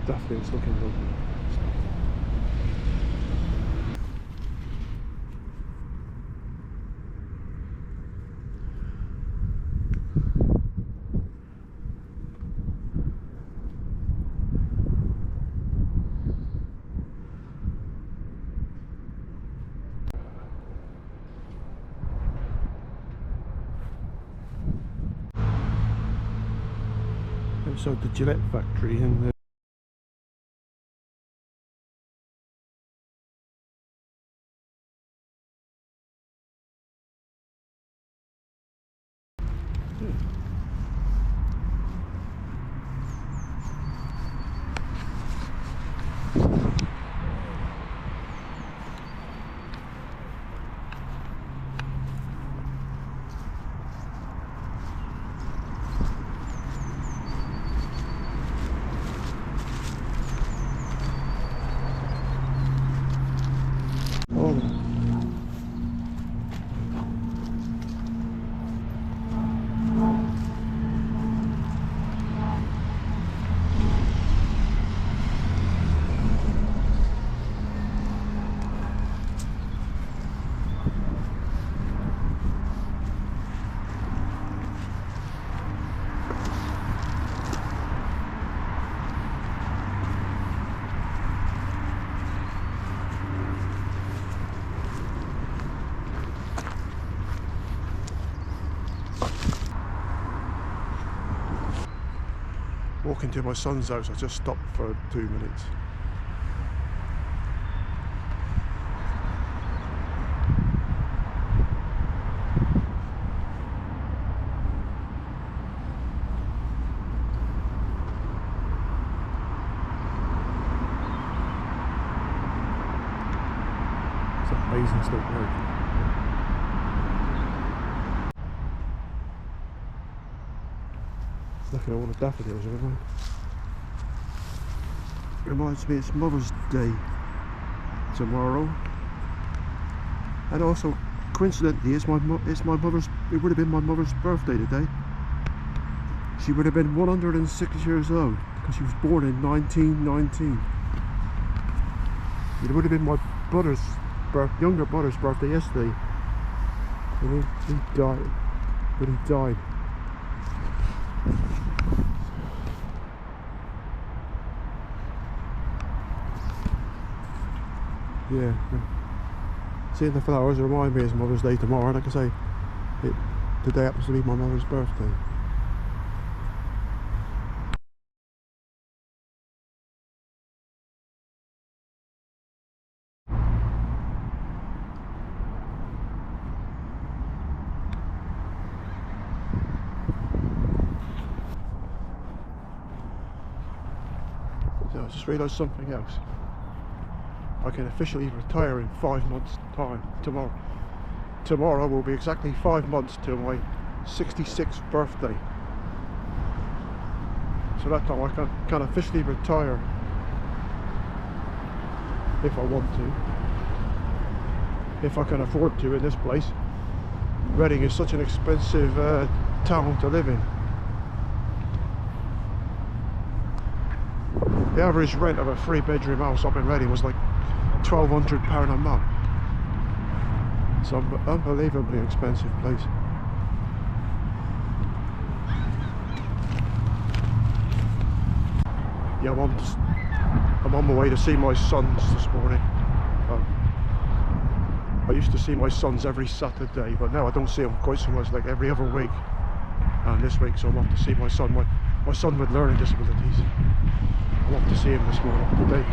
Daffodils looking lovely. Outside the Gillette factory in the walking to my son's house. I just stopped for 2 minutes. It's amazing stuff here. Look at all the daffodils everywhere. Reminds me it's Mother's Day tomorrow, and also coincidentally it would have been my mother's birthday today. She would have been 106 years old because she was born in 1919. It would have been my younger brother's birthday yesterday, and he died. But he died. Yeah, seeing the flowers remind me it's Mother's Day tomorrow, and like I say, today happens to be my mother's birthday. So I just realised something else. I can officially retire in 5 months' time. Tomorrow will be exactly 5 months till my 66th birthday. So that time I can officially retire if I want to. If I can afford to in this place. Reading is such an expensive town to live in. The average rent of a 3-bedroom house up in Reading was like £1,200 a month. It's an unbelievably expensive place. Yeah, I'm on my way to see my sons this morning. I used to see my sons every Saturday, but now I don't see them quite so much, like every other week. And this week, so I'm off to see my son. My son with learning disabilities. I'm off to see him this morning today.